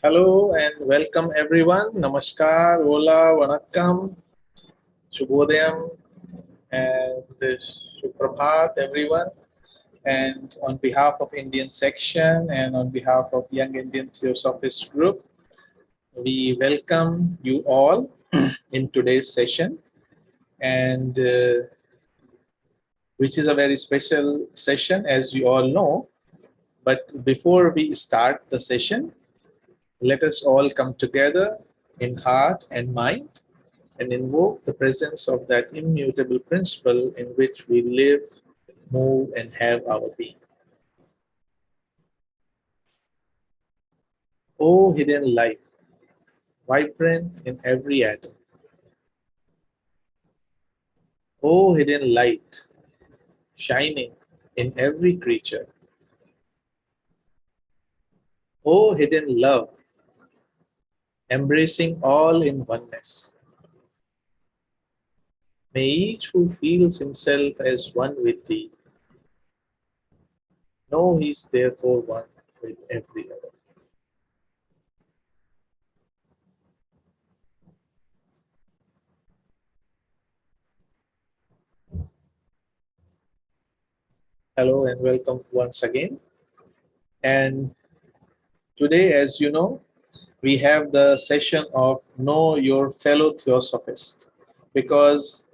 Hello and welcome everyone. Namaskar, Ola, Vanakkam, Shubhodayam, and Suprabhat everyone. And on behalf of Indian section and on behalf of Young Indian Theosophist Group, we welcome you all in today's session, and which is a very special session, as you all know. But before we start the session, let us all come together in heart and mind and invoke the presence of that immutable principle in which we live, move, and have our being. O hidden light, vibrant in every atom. O hidden light, shining in every creature. O hidden love, embracing all in oneness. May each who feels himself as one with thee know he is therefore one with every other. Hello and welcome once again. And today, as you know, we have the session of Know Your Fellow Theosophist, because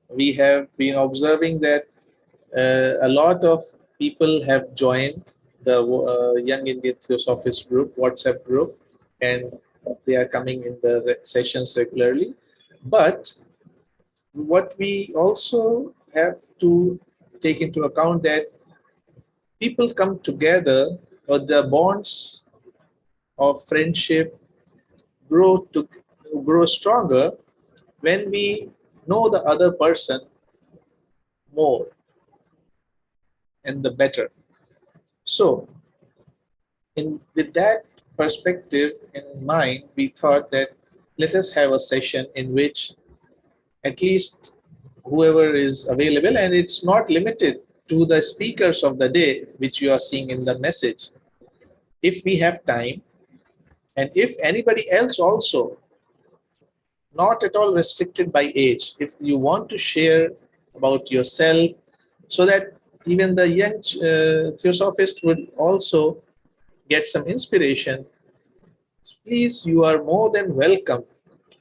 we have been observing that a lot of people have joined the Young Indian Theosophist group, WhatsApp group, and they are coming in the sessions regularly. But what we also have to take into account that people come together, or the bonds of friendship grow stronger when we know the other person more and the better. So, with that perspective in mind, we thought that let us have a session in which at least whoever is available, and it's not limited to the speakers of the day, which you are seeing in the message. If we have time, and if anybody else also, not at all restricted by age, if you want to share about yourself, so that even the young theosophist would also get some inspiration, please, you are more than welcome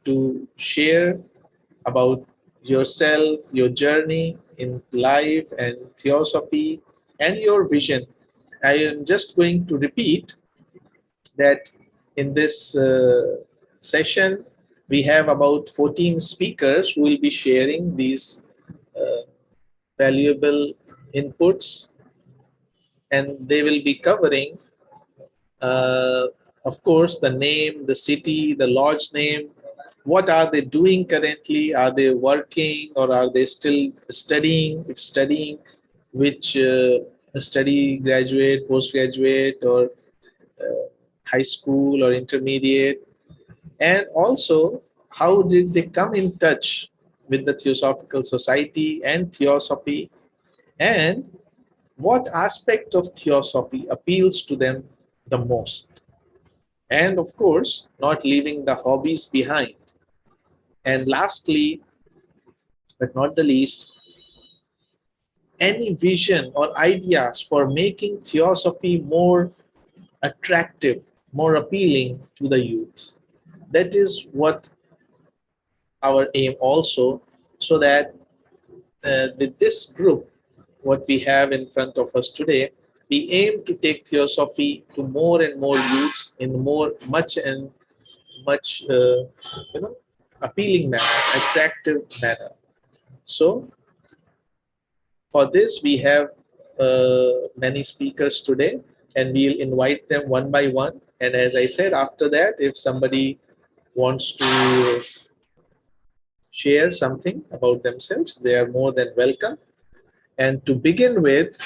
to share about yourself, your journey in life and theosophy, and your vision. I am just going to repeat that in this session, we have about 14 speakers who will be sharing these uh, valuable inputs, and they will be covering, uh, of course, the name, the city, the lodge name. What are they doing currently? Are they working or are they still studying? If studying, which study, graduate, postgraduate, or high school or intermediate? And also, how did they come in touch with the Theosophical Society and Theosophy? And what aspect of Theosophy appeals to them the most? And of course, not leaving the hobbies behind. And lastly, but not the least, any vision or ideas for making Theosophy more attractive, more appealing to the youth. That is what our aim also, so that with this group, what we have in front of us today, we aim to take Theosophy to more and more youths in much appealing manner, attractive manner. So for this, we have many speakers today, and we'll invite them one by one. And as I said, after that, if somebody wants to share something about themselves, they are more than welcome. And to begin with,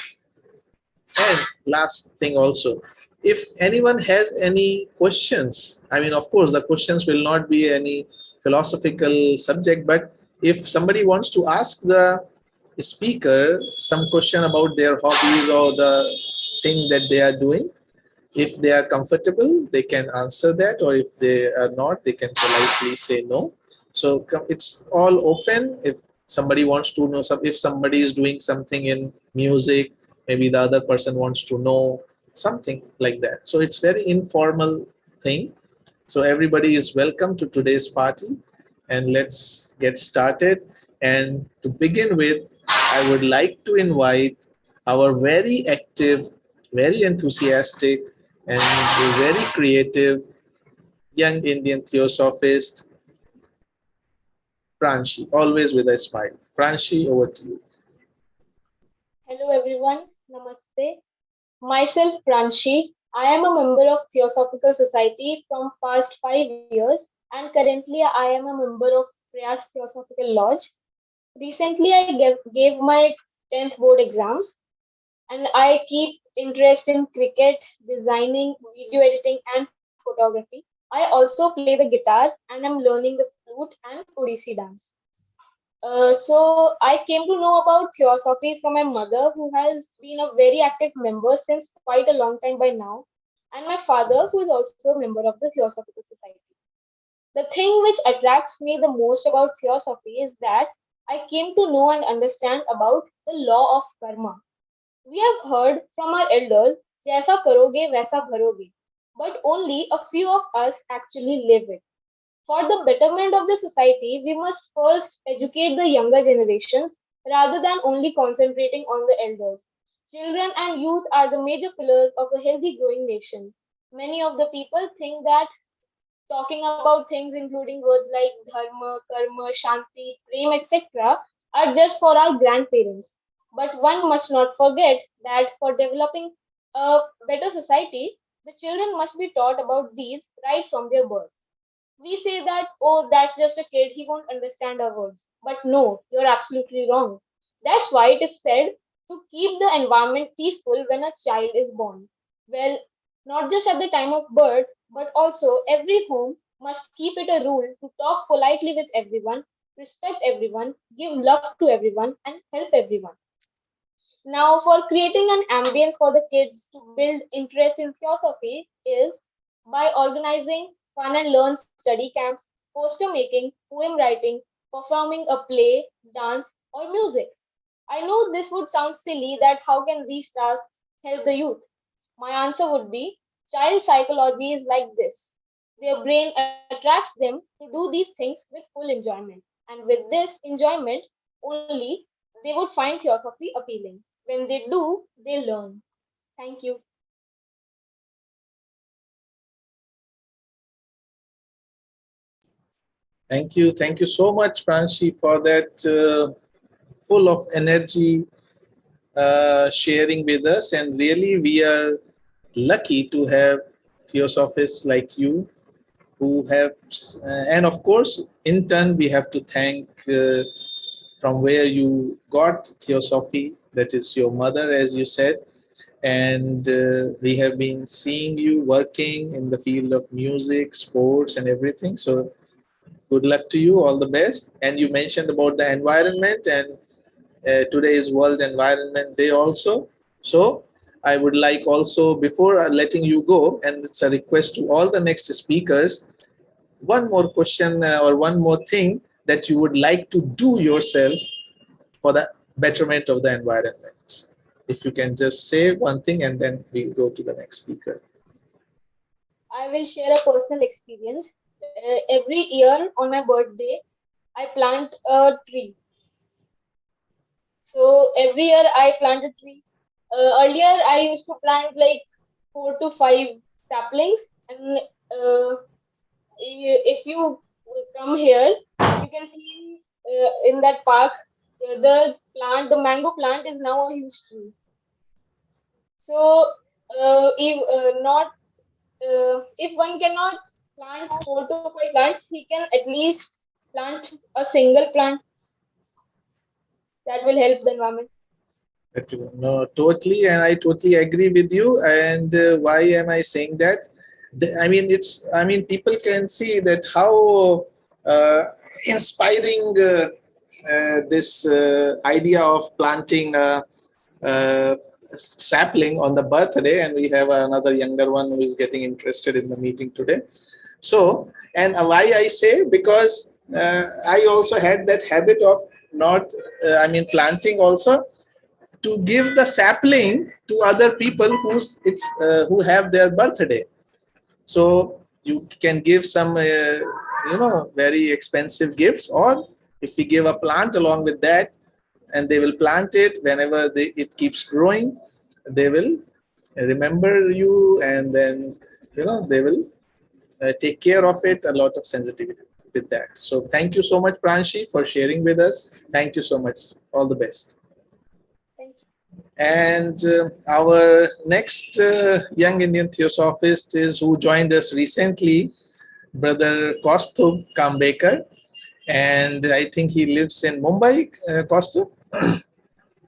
and last thing also, if anyone has any questions, I mean, of course, the questions will not be any philosophical subject, but if somebody wants to ask the speaker some question about their hobbies or the thing that they are doing, If they are comfortable, they can answer that, or if they are not, they can politely say no. So it's all open. If somebody wants to know if somebody is doing something in music, maybe the other person wants to know something like that. So it's very informal thing. So everybody is welcome to today's party, and let's get started. And to begin with, I would like to invite our very active, very enthusiastic, and very creative young Indian theosophist, Pranshi, always with a smile. Pranshi, over to you. Hello everyone, Namaste. Myself Pranshi. I am a member of Theosophical Society from past 5 years and currently I am a member of Prayas Theosophical Lodge. Recently I gave my 10th board exams and I keep interest in cricket, designing, video editing and photography. I also play the guitar and I'm learning the flute and Odissi dance. So I came to know about theosophy from my mother, who has been a very active member since quite a long time by now, and my father, who is also a member of the Theosophical Society. The thing which attracts me the most about theosophy is that I came to know and understand about the law of karma. We have heard from our elders, "Jaisa karoge, vaisa bharoge," but only a few of us actually live it. For the betterment of the society, we must first educate the younger generations rather than only concentrating on the elders. Children and youth are the major pillars of a healthy growing nation. Many of the people think that talking about things including words like dharma, karma, shanti, prem, etc., are just for our grandparents. But one must not forget that for developing a better society, the children must be taught about these right from their birth. We say that, oh, that's just a kid, he won't understand our words. But no, you're absolutely wrong. That's why it is said to keep the environment peaceful when a child is born. Well, not just at the time of birth, but also every home must keep it a rule to talk politely with everyone, respect everyone, give love to everyone, and help everyone. Now, for creating an ambience for the kids to build interest in philosophy is by organizing fun and learn study camps, poster making, poem writing, performing a play, dance, or music. I know this would sound silly that how can these tasks help the youth? My answer would be child psychology is like this. Their brain attracts them to do these things with full enjoyment. And with this enjoyment only, they would find theosophy appealing. When they do, they learn. Thank you. Thank you so much, Pranshi, for that full of energy sharing with us. And really, we are lucky to have theosophists like you who have, and of course, in turn, we have to thank from where you got theosophy, that is your mother, as you said. And we have been seeing you working in the field of music, sports, and everything. So, good luck to you, all the best. And you mentioned about the environment, and today is World Environment Day also. So I would like also, before letting you go, and it's a request to all the next speakers, one more question or one more thing that you would like to do yourself for the betterment of the environment. If you can just say one thing, and then we'll go to the next speaker. I will share a personal experience. Every year on my birthday, I plant a tree. So every year I plant a tree. Earlier I used to plant like 4 to 5 saplings, and if you come here, you can see in that park the mango plant is now a huge tree. So if one cannot plant 4 to 5 plants, he can at least plant a single plant that will help the environment. No, totally, and I totally agree with you. And why am I saying that? I mean, it's. I mean, people can see that how inspiring this idea of planting sapling on the birthday, and we have another younger one who is getting interested in the meeting today. So, and why I say, because I also had that habit of not, planting also, to give the sapling to other people who have their birthday. So you can give some, very expensive gifts, or if we give a plant along with that, and they will plant it whenever it keeps growing, they will remember you, and then they will take care of it. A lot of sensitivity with that. So thank you so much, Pranshi, for sharing with us. Thank you so much. All the best. Thank you. And our next young Indian theosophist is who joined us recently, Brother Kaustubh Kambekar, and I think he lives in Mumbai. Kaustubh?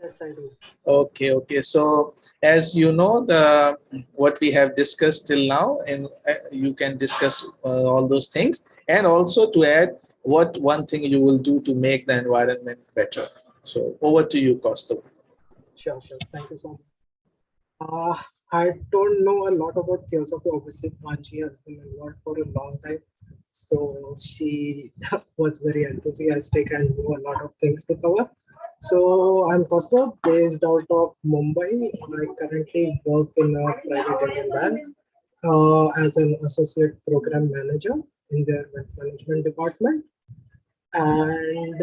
Yes, I do. Okay, okay. So as you know, the what we have discussed till now, and you can discuss all those things, and also to add what one thing you will do to make the environment better. So over to you, Kaustubh. Sure, sure. Thank you so much. I don't know a lot about theosophy. Obviously, Panchi has been involved for a long time. So she was very enthusiastic and knew a lot of things to cover. So I'm Kaustubh, based out of Mumbai. I currently work in a private Indian bank as an associate program manager in their wealth management department. And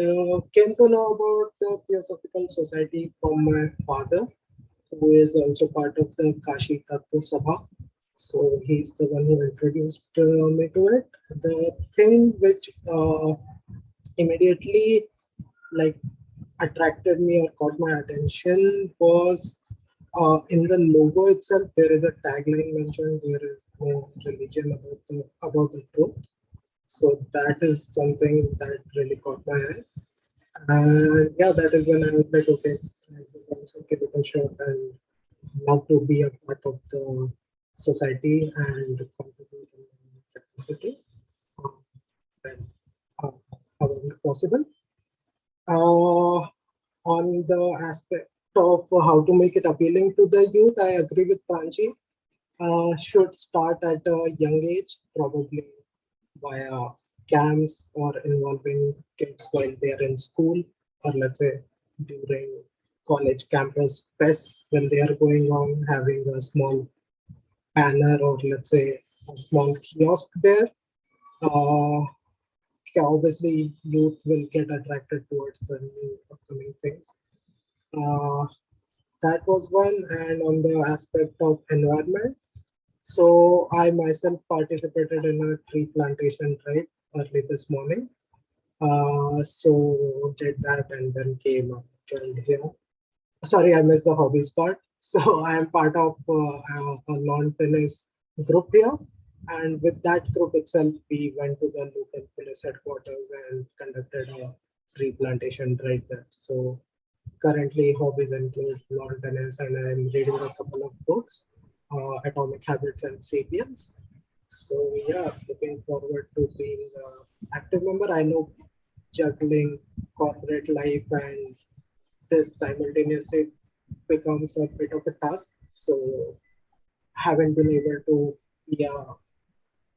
came to know about the Theosophical Society from my father, who is also part of the Kashi Tattva Sabha. So he's the one who introduced me to it. The thing which immediately like attracted me or caught my attention was in the logo itself. There is a tagline mentioned. There is no religion about the truth. So that is something that really caught my eye. And yeah, that is when I was like, okay, I will also give it a shot and love to be a part of the society and contribute in the capacity when uh, however possible. Uh, on the aspect of how to make it appealing to the youth, I agree with Pranchi. Should start at a young age, probably via camps or involving kids while they are in school, or let's say during college campus fests when they are going on, having a small banner or let's say a small kiosk there. Uh, Obviously, youth will get attracted towards the new upcoming things. Uh, that was one, and on the aspect of environment, so I myself participated in a tree plantation drive early this morning. So did that and then came up joined here. Sorry, I missed the hobbies part. So I am part of a lawn tennis group here, and with that group itself, we went to the local police headquarters and conducted a tree plantation drive there. So currently, hobbies include lawn tennis, and I'm reading a couple of books, Atomic Habits and Sapiens. So yeah, looking forward to being an active member. I know juggling corporate life and this simultaneously becomes a bit of a task. So haven't been able to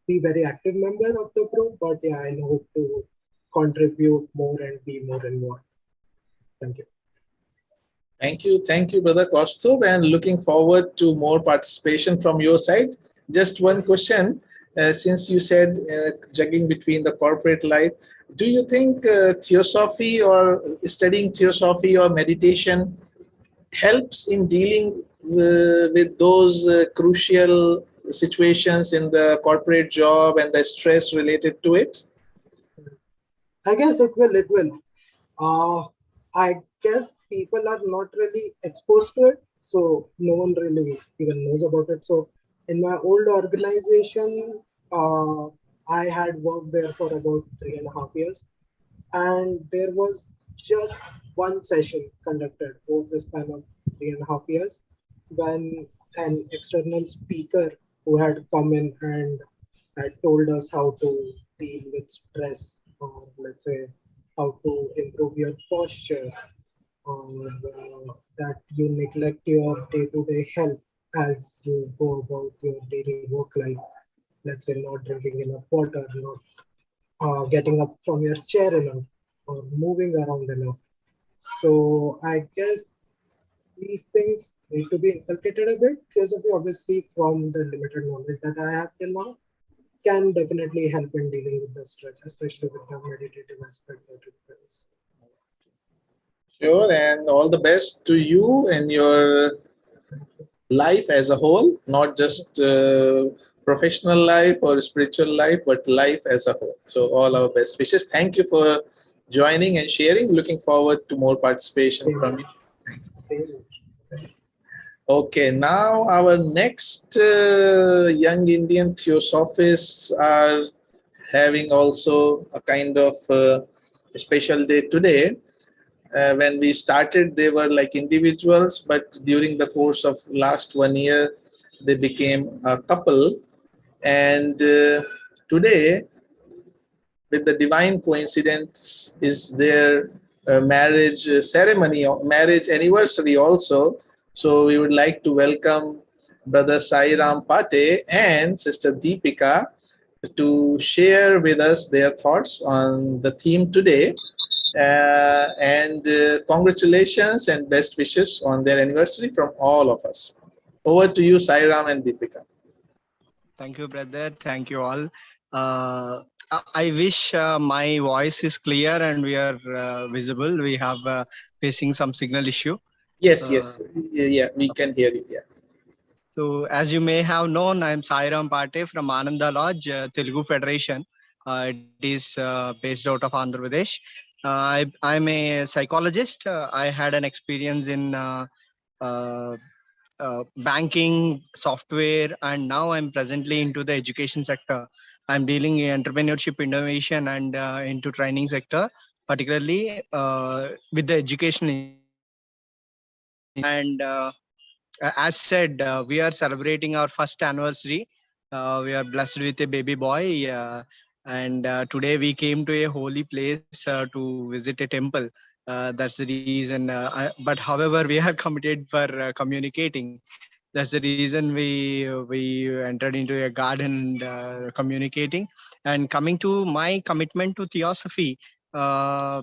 be very active member of the group, but yeah, I hope to contribute more and be more involved. Thank you. Thank you, Brother Kaustubh, and looking forward to more participation from your side. Just one question, since you said juggling between the corporate life, do you think theosophy or studying theosophy or meditation helps in dealing with those crucial situations in the corporate job and the stress related to it? I guess it will. It will. I guess people are not really exposed to it, so no one really even knows about it. So in my old organization, I had worked there for about 3.5 years, and there was just one session conducted over the span of 3.5 years when an external speaker who had come in and had told us how to deal with stress, or let's say how to improve your posture, or that you neglect your day-to-day health as you go about your daily work life. Let's say not drinking enough water, not getting up from your chair enough, or moving around enough. So I guess these things need to be inculcated a bit. Philosophy, obviously, from the limited knowledge that I have till now, can definitely help in dealing with the stress, especially with the meditative aspect that it brings. Sure, and all the best to you and your Thank you. life as a whole, not just professional life or spiritual life, but life as a whole. So, all our best wishes. Thank you for joining and sharing. Looking forward to more participation Same from here. you. Same here. Okay, now our next young Indian theosophists are having also a kind of special day today. When we started, they were like individuals, but during the course of last 1 year, they became a couple. And today, with the divine coincidence, is their marriage ceremony, marriage anniversary also. So we would like to welcome Brother Sai Ram Pate and Sister Deepika to share with us their thoughts on the theme today. And congratulations and best wishes on their anniversary from all of us. Over to you, Sairam and Deepika. Thank you, brother. Thank you all. I wish my voice is clear and we are visible. We have facing some signal issue. Yes, Uh, yes, yeah, we can hear you. Yeah. so, as you may have known, I am Sairam Pate from Ananda Lodge, Telugu Federation. It is based out of Andhra Pradesh. I'm a psychologist. I had an experience in uh, banking, software, and now I'm presently into the education sector. I'm dealing in entrepreneurship, innovation, and into training sector, particularly with the educational institutions. And as said, we are celebrating our first anniversary. We are blessed with a baby boy. And today we came to a holy place to visit a temple. That's the reason. But however, we are committed for communicating. That's the reason we entered into a garden and communicating. And coming to my commitment to theosophy, uh,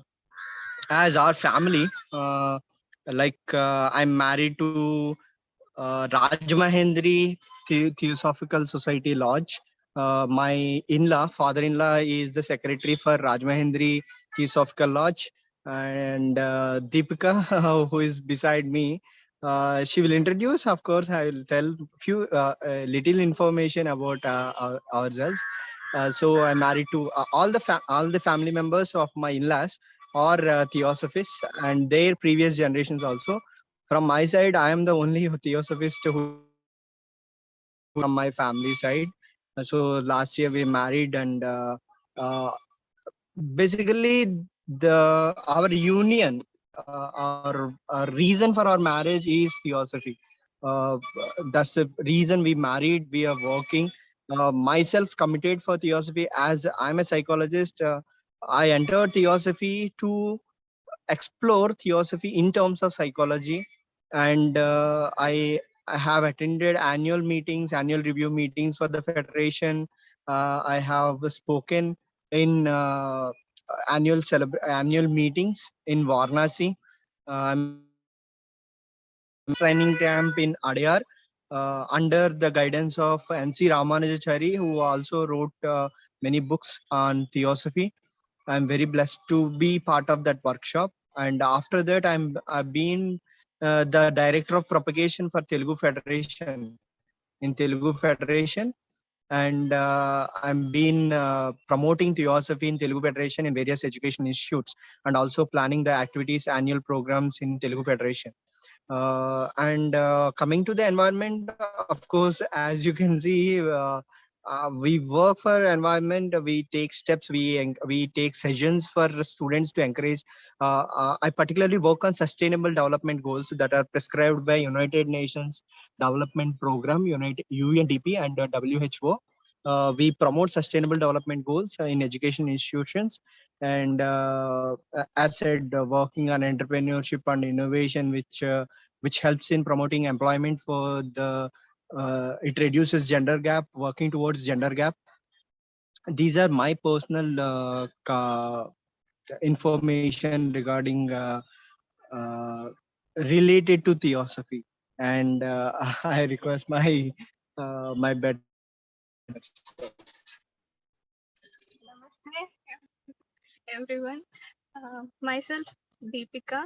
as our family, I'm married to Rajmahendri Theosophical Society Lodge. My in-law, father-in-law, is the secretary for Rajmahendri Theosophical Lodge, and Deepika, who is beside me, she will introduce. Of course, I will tell few little information about ourselves. So I'm married to all the family members of my in-laws are theosophists, and their previous generations also. From my side, I am the only theosophist who is from my family side. So last year we married, and uh, basically the our union, our reason for our marriage is theosophy. Uh, that's the reason we married. We are working. Myself committed for theosophy as I'm a psychologist. I entered theosophy to explore theosophy in terms of psychology, and I have attended annual review meetings for the federation. I have spoken in annual meetings in Varanasi. I'm training camp in Adyar under the guidance of NC Ramanujachari, who also wrote many books on theosophy. I'm very blessed to be part of that workshop. And after that, I've been the director of propagation for Telugu Federation in Telugu Federation, and I'm been promoting theosophy in Telugu Federation in various education institutes, and also planning the activities annual programs in Telugu Federation. And coming to the environment, of course, as you can see, we work for environment. We take steps. We take sessions for students to encourage. I particularly work on sustainable development goals that are prescribed by United Nations Development Program, United UNDP, and WHO. we promote sustainable development goals in education institutions, and as said, working on entrepreneurship and innovation, which helps in promoting employment for the it reduces gender gap, working towards gender gap. These are my personal information regarding related to theosophy, and I request my better Namaste, everyone. Myself, Deepika,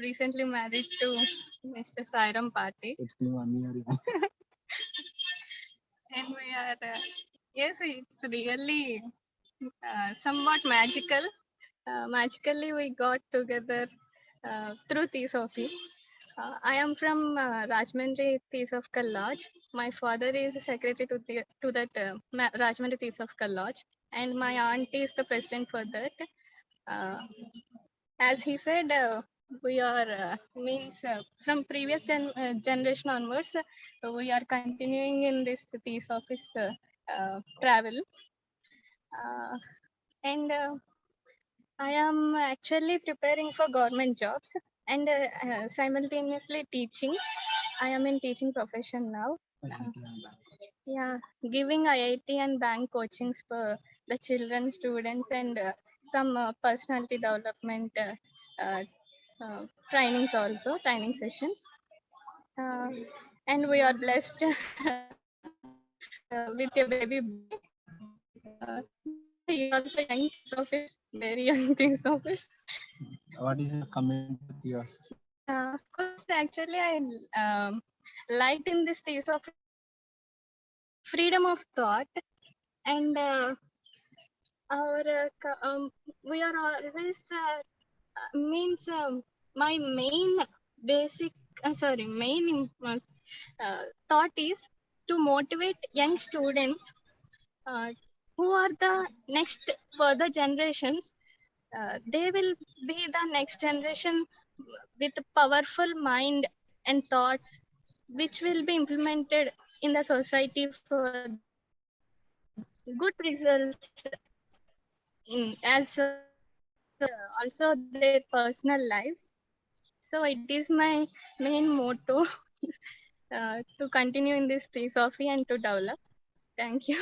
recently married to Mr. Sairam Pati. It's been 1 year. And we are, yes, it's really somewhat magical. Magically, we got together through Theosophy. I am from Rajmundry Theosophical Lodge. My father is a secretary to that Rajmundry Theosophical Lodge, and my aunt is the president for that. Uh, as he said, we are means from previous generation onwards, we are continuing in this Theosophy's travel, and I am actually preparing for government jobs and simultaneously teaching. I am in teaching profession now. Yeah, giving IIT and bank coachings for the children, students, and some personality development trainings also, training sessions. Uh, and we are blessed with a baby boy. He also young theosophist, very young theosophist. What is your commitment to theosophy? Of course, actually, I liked in this theosophy freedom of thought, and our we are always means my main basic main thought is to motivate young students uh, who are the next further generations. They will be the next generation with powerful mind and thoughts which will be implemented in the society for good results in as also their personal lives. So it is my main motto to continue in this philosophy and to develop. Thank you.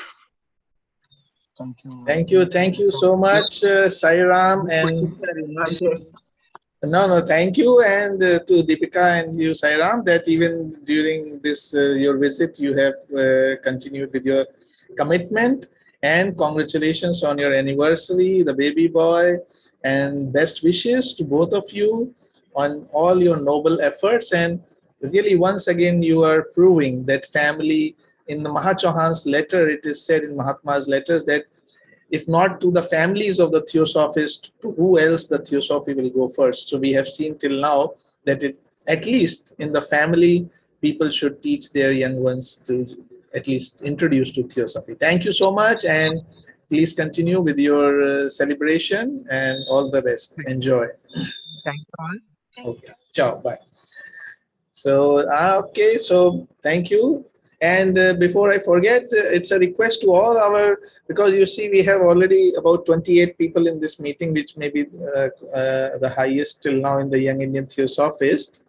Thank you. Thank you so much, Sairam, and no, thank you, and to Deepika and you, Sairam, that even during this your visit, you have continued with your commitment. And congratulations on your anniversary, the baby boy, and best wishes to both of you on all your noble efforts. And really, once again, you are proving that family. In the Mahachohan's letter, it is said in Mahatma's letters that if not to the families of the theosophists, to who else the theosophy will go first? So we have seen till now that at least in the family, people should teach their young ones to at least introduce to theosophy. Thank you so much, and please continue with your celebration, and all the best. Enjoy. Thank you all. Okay. Ciao. Bye. So, okay, so thank you. And before I forget, it's a request to all because you see, we have already about 28 people in this meeting, which may be the highest till now in the Young Indian Theosophist,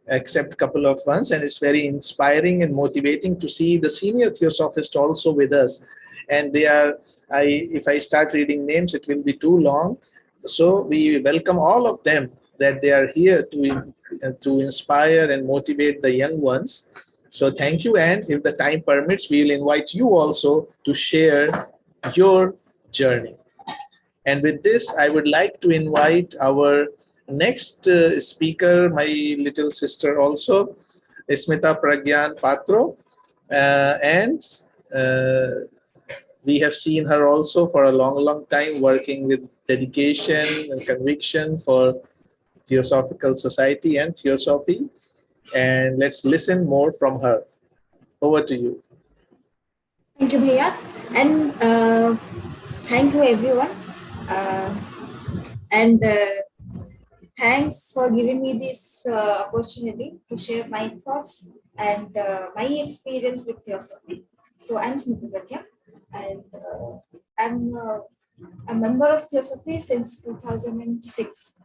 except a couple of ones. And it's very inspiring and motivating to see the senior Theosophist also with us. And if I start reading names, it will be too long. So we welcome all of them, that they are here to inspire and motivate the young ones. So thank you, and if the time permits, we will invite you also to share your journey. And with this, I would like to invite our next speaker, my little sister also, Smita Pragyan Patro, and we have seen her also for a long time working with dedication and conviction for Theosophical Society and Theosophy. And let's listen more from her. Over to you. Thank you, Bhaiya. And thank you, everyone. And thanks for giving me this opportunity to share my thoughts and my experience with Theosophy. So I'm Smita Bhatia. and I'm a member of Theosophy since 2006,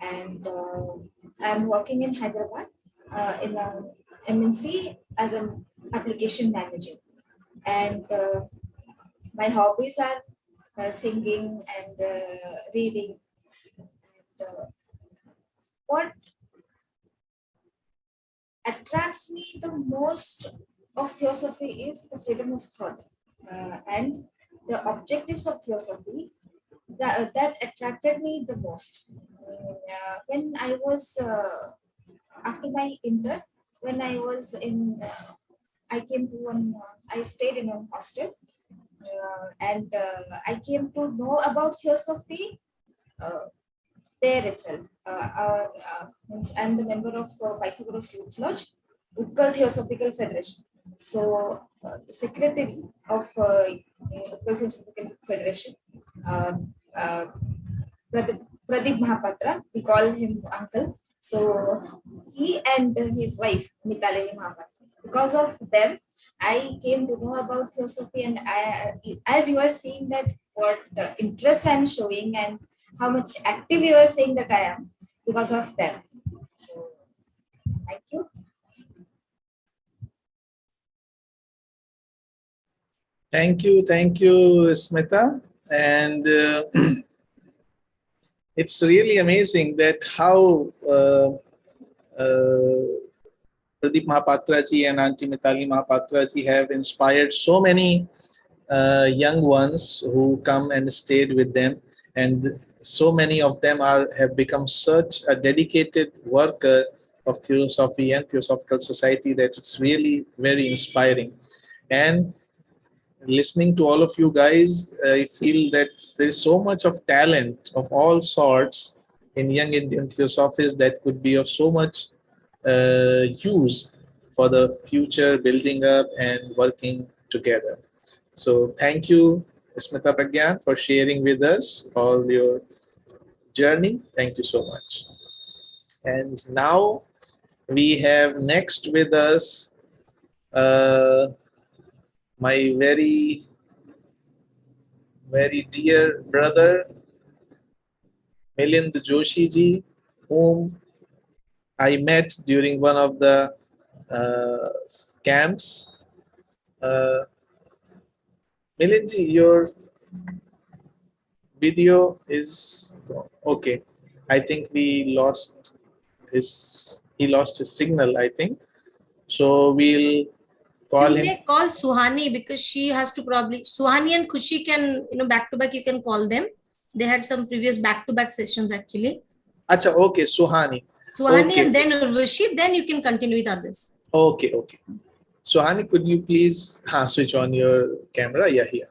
and I'm working in Hyderabad in a MNC as an application manager. And my hobbies are singing and reading. And, what attracts me the most of Theosophy is the freedom of thought and the objectives of Theosophy that attracted me the most. When I was after my inter, when I was in, I came to one, I stayed in a hostel, and I came to know about Theosophy uh, there itself. Means I'm the member of Pythagoras Youth Lodge, Utkal Theosophical Federation. So, the secretary of Utkal Theosophical Federation, uh, uh, Pradeep Mahapatra, we call him uncle. So, he and his wife, Mitalini Mahapatra, because of them, I came to know about Theosophy, and as you are seeing that what interest I'm showing and how much active you are saying that I am because of them. So, thank you. Thank you, Smita. And it's really amazing that how Pradeep Mahapatra ji and Auntie Mitali Mahapatra ji have inspired so many young ones who come and stayed with them, and so many of them have become such a dedicated worker of Theosophy and Theosophical Society that it's really very inspiring. And listening to all of you guys, I feel that there's so much of talent of all sorts in young Indian Theosophists that could be of so much use for the future building up and working together. So thank you, Smita Pragyan, for sharing with us all your journey. Thank you so much. And now we have next with us uh, my very dear brother Milind Joshi ji, whom I met during one of the camps. Uh, Milind ji, your video is okay. I think he lost his signal, I think. So we'll call You him. may call Suhani because she has to probably Suhani and Khushi can, back to back, you can call them. They had some previous back-to-back sessions actually. Acha, okay, Suhani. Suhani Okay. and then Urvashi, then you can continue with others. Okay. Suhani, could you please switch on your camera? Yeah, here.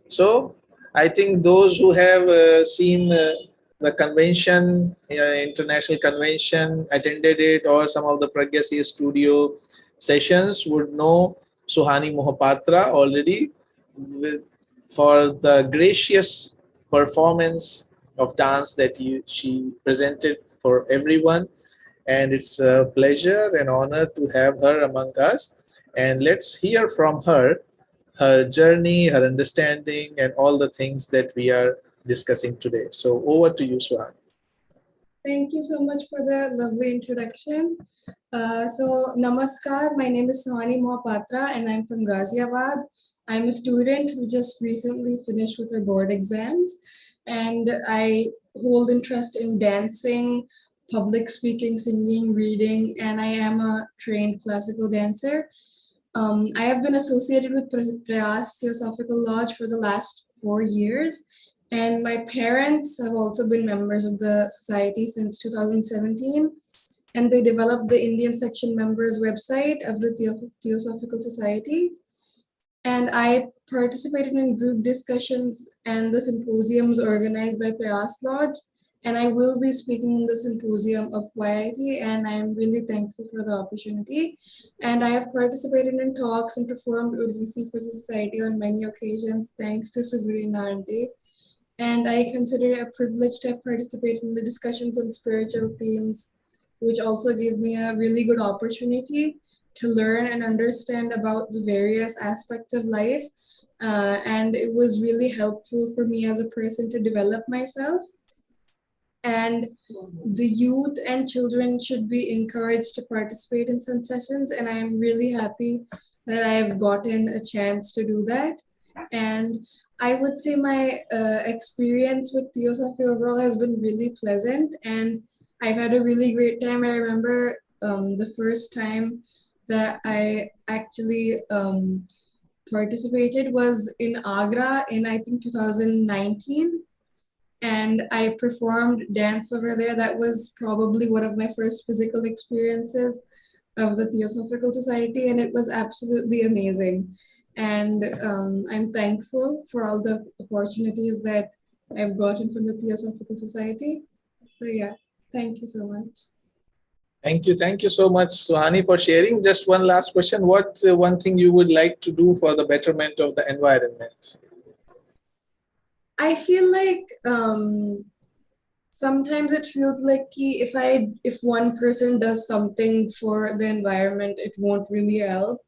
So I think those who have seen the convention, international convention, attended it, or some of the Pragyasi studio sessions would know Suhani Mohapatra already for the gracious performance of dance that she presented for everyone. And it's a pleasure and honor to have her among us. And let's hear from her journey, her understanding, and all the things that we are discussing today. So over to you, Suhan. Thank you so much for the lovely introduction. Namaskar, my name is Suhani Mohapatra and I'm from Ghaziabad. I'm a student who just recently finished with her board exams, and I hold interest in dancing, public speaking, singing, reading, and I am a trained classical dancer. I have been associated with Prayas Theosophical Lodge for the last 4 years, and my parents have also been members of the society since 2017, and they developed the Indian section members website of the Theosophical Society. And I participated in group discussions and the symposiums organized by Prayas Lodge, and I will be speaking in the symposium of YIT, and I am really thankful for the opportunity. And I have participated in talks and performed Odissi for the society on many occasions, thanks to Subrina Auntie. And I consider it a privilege to have participated in the discussions on spiritual themes, which also gave me a really good opportunity to learn and understand about the various aspects of life. and it was really helpful for me as a person to develop myself. And the youth and children should be encouraged to participate in some sessions, and I'm really happy that I've gotten a chance to do that. And I would say my experience with Theosophy overall has been really pleasant, and I've had a really great time. I remember the first time that I actually participated was in Agra in, I think, 2019, and I performed dance over there. That was probably one of my first physical experiences of the Theosophical Society, and it was absolutely amazing. And I'm thankful for all the opportunities that I've gotten from the Theosophical Society. So yeah, thank you so much. Thank you so much, Suhani, for sharing. Just one last question. What one thing you would like to do for the betterment of the environment? I feel like sometimes it feels like if one person does something for the environment, it won't really help.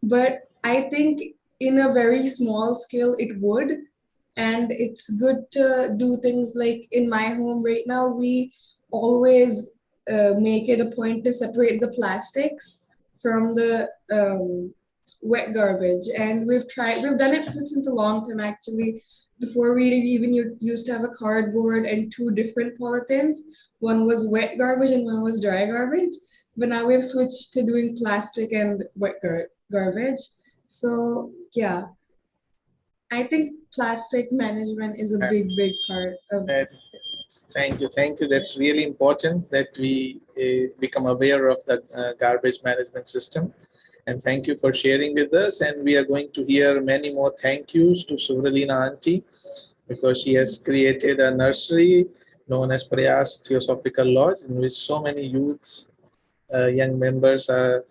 But I think in a very small scale, it would. And it's good to do things like in my home right now, we always make it a point to separate the plastics from the wet garbage. And we've done it since a long time actually. Before we even used to have a cardboard and two different polythenes. One was wet garbage and one was dry garbage. But now we've switched to doing plastic and wet garbage. So yeah, I think plastic management is a big part of it. Thank you. That's really important that we become aware of the garbage management system. And thank you for sharing with us. And we are going to hear many more thank yous to Suvralina Auntie, because she has created a nursery known as Prayas Theosophical Lodge, in which so many youths, young members are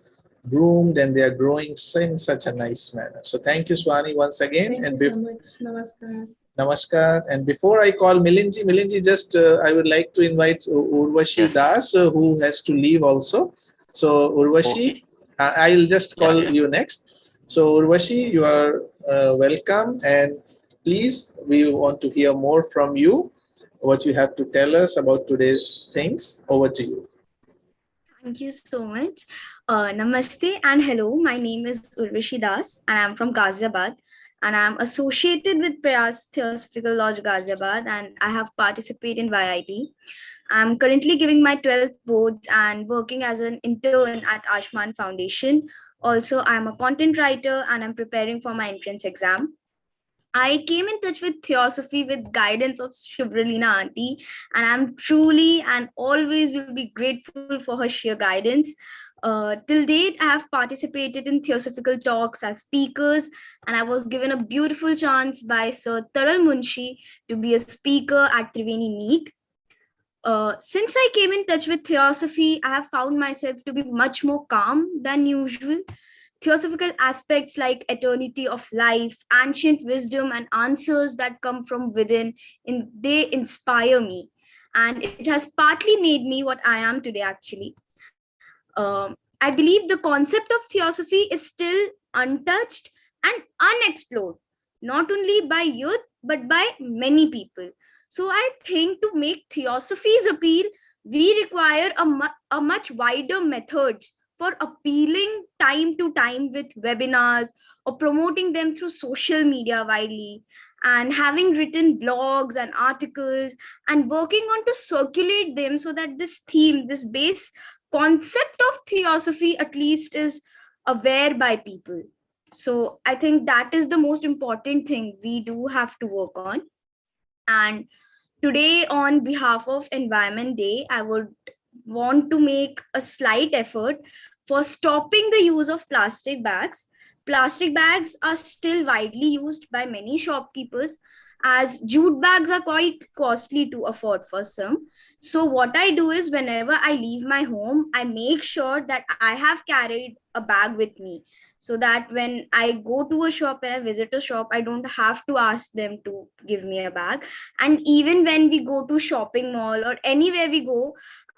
groomed and they are growing in such a nice manner. So thank you, Swani, once again. Thank you so much. Namaskar. Namaskar. And before I call Milinji, just I would like to invite Urvashi Das, who has to leave also. So Urvashi, I'll just call you next. So Urvashi, you are welcome, and please, we want to hear more from you, what you have to tell us about today's things. Over to you. Thank you so much. Namaste and hello. My name is Urvashi Das and I'm from Ghaziabad, and I'm associated with Prayas Theosophical Lodge Ghaziabad, and I have participated in YIT. I'm currently giving my 12th boards and working as an intern at Ashman Foundation. Also, I'm a content writer and I'm preparing for my entrance exam. I came in touch with Theosophy with guidance of Shivralina Auntie, and I'm truly and always will be grateful for her sheer guidance. Till date, I have participated in Theosophical talks as speakers, and I was given a beautiful chance by Sir Taral Munshi to be a speaker at Triveni Meet. Since I came in touch with Theosophy, I have found myself to be much more calm than usual. Theosophical aspects like eternity of life, ancient wisdom, and answers that come from within, they inspire me. And it has partly made me what I am today, actually. I believe the concept of Theosophy is still untouched and unexplored, not only by youth, but by many people. So I think to make Theosophy's appeal, we require a much wider methods for appealing time to time with webinars or promoting them through social media widely, and having written blogs and articles and working on to circulate them so that this theme, this base concept of Theosophy at least is aware by people. So I think that is the most important thing we do have to work on. And today, on behalf of Environment Day, I would want to make a slight effort for stopping the use of plastic bags. Plastic bags are still widely used by many shopkeepers, as jute bags are quite costly to afford for some. So what I do is whenever I leave my home, I make sure that I have carried a bag with me, so that when I go to a shop and I visit a shop, I don't have to ask them to give me a bag. And even when we go to shopping mall or anywhere we go,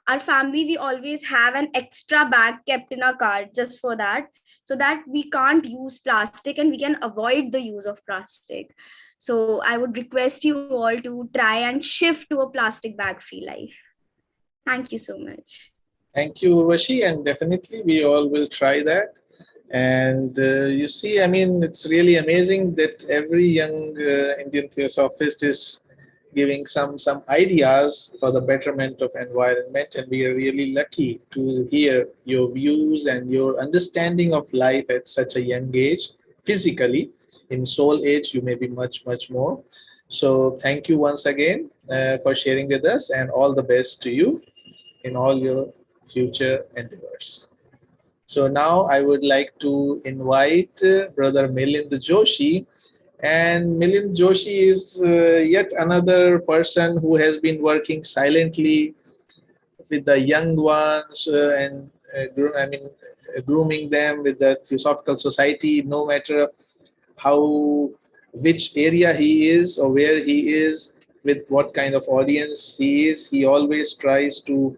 our family, we always have an extra bag kept in our car just for that, so that we can't use plastic and we can avoid the use of plastic. So I would request you all to try and shift to a plastic bag free life. Thank you so much. Thank you, Urvashi, and definitely we all will try that. And you see, I mean, it's really amazing that every young Indian theosophist is giving some ideas for the betterment of environment, and we are really lucky to hear your views and your understanding of life at such a young age. Physically, in soul age, you may be much more. So thank you once again for sharing with us, and all the best to you in all your future endeavors. So now I would like to invite Brother Milind Joshi. And Milind Joshi is yet another person who has been working silently with the young ones and grooming them with the Theosophical Society, no matter how, which area he is or where he is, with what kind of audience he is. He always tries to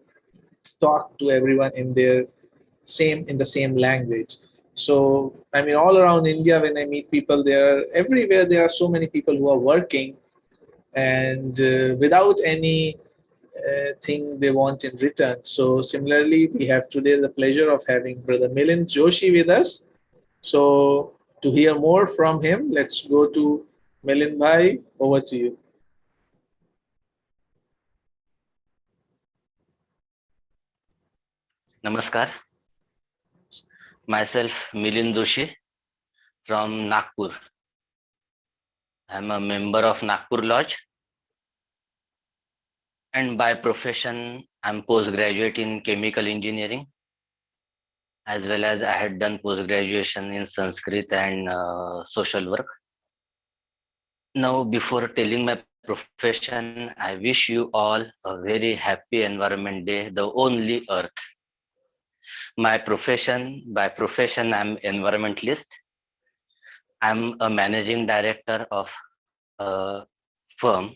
talk to everyone in the same language. So I mean, all around India, when I meet people, there are so many people who are working, and without any thing they want in return. So similarly, we have today the pleasure of having Brother Milind Joshi with us. So to hear more from him, let's go to Milind Bhai. Over to you. Namaskar. Myself Milind Joshi from Nagpur. I'm a member of Nagpur Lodge, and by profession I'm postgraduate in chemical engineering, as well as I had done post-graduation in Sanskrit and social work. Now, before telling my profession, I wish you all a very happy Environment Day, the only Earth. By profession, I'm environmentalist. I'm a managing director of a firm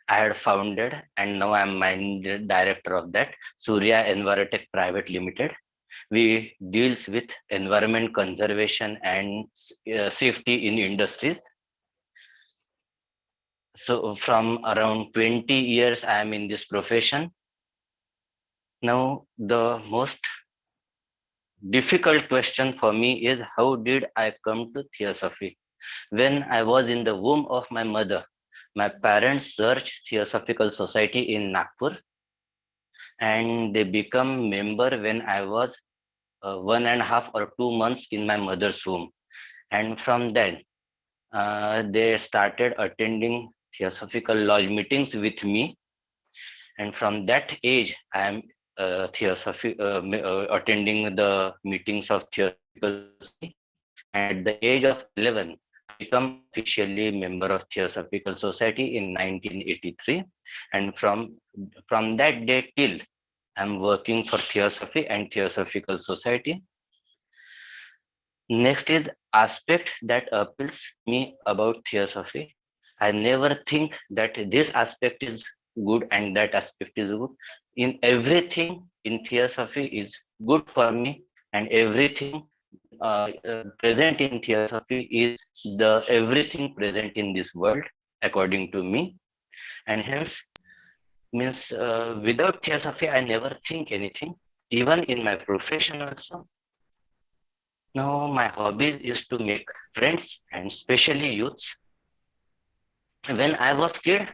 I had founded, and now I'm managing director of that, Surya Envirotech Private Limited. We deals with environment conservation and safety in industries. So from around 20 years, I am in this profession. Now, the most difficult question for me is, how did I come to Theosophy? When I was in the womb of my mother, my parents searched Theosophical Society in Nagpur, and they become member when I was 1.5 or 2 months in my mother's womb. And from then, they started attending Theosophical Lodge meetings with me. And from that age, I am attending the meetings of Theosophical Society. And at the age of 11, I become officially member of Theosophical Society in 1983. And from that day till, I'm working for Theosophy and Theosophical Society. Next is aspect that appeals me about Theosophy. I never think that this aspect is good and that aspect is good. In everything in Theosophy is good for me, and everything present in Theosophy is the everything present in this world according to me. And hence means without Theosophy I never think anything, even in my profession also. Now, my hobbies is to make friends, and especially youths. When I was kid,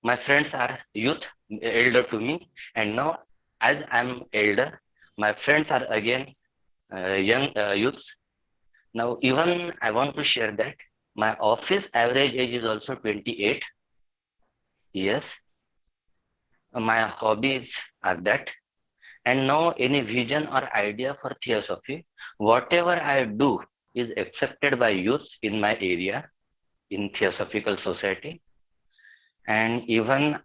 my friends are youth, elder to me, and now as I'm elder, my friends are again young youths. Now, even I want to share that my office average age is also 28. Yes, my hobbies are that. And now any vision or idea for Theosophy, whatever I do is accepted by youths in my area in Theosophical Society. And even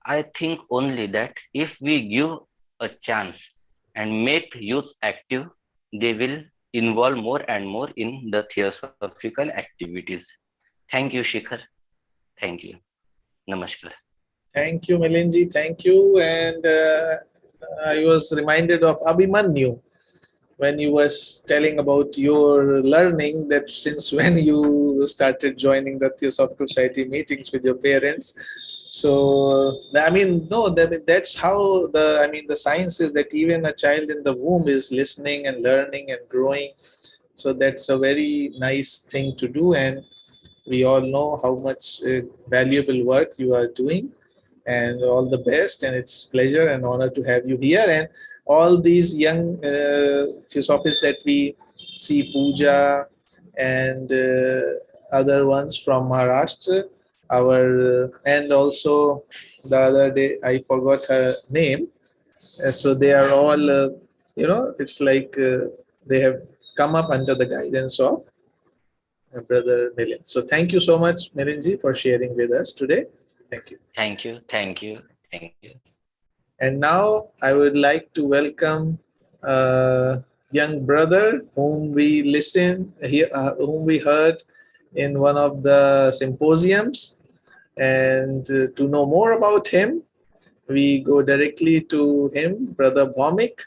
I think only that if we give a chance and make youths active, they will involve more and more in the Theosophical activities. Thank you, Shikhar. Thank you. Namaskar. Thank you, Milinji. Thank you. And I was reminded of Abhimanyu when you was telling about your learning, that since when you started joining the Theosophical Society meetings with your parents. So I mean, no, that's how the science is, that even a child in the womb is listening and learning and growing. So that's a very nice thing to do, and we all know how much valuable work you are doing, and all the best, and it's pleasure and honor to have you here. And all these young theosophists that we see, Puja and other ones from Maharashtra, and also the other day I forgot her name. So they are all, it's like they have come up under the guidance of Brother Milind. So thank you so much, Milinji, for sharing with us today. Thank you. Thank you. Thank you. Thank you. And now I would like to welcome a young brother whom we whom we heard in one of the symposiums. And to know more about him, we go directly to him, Brother Bhomik.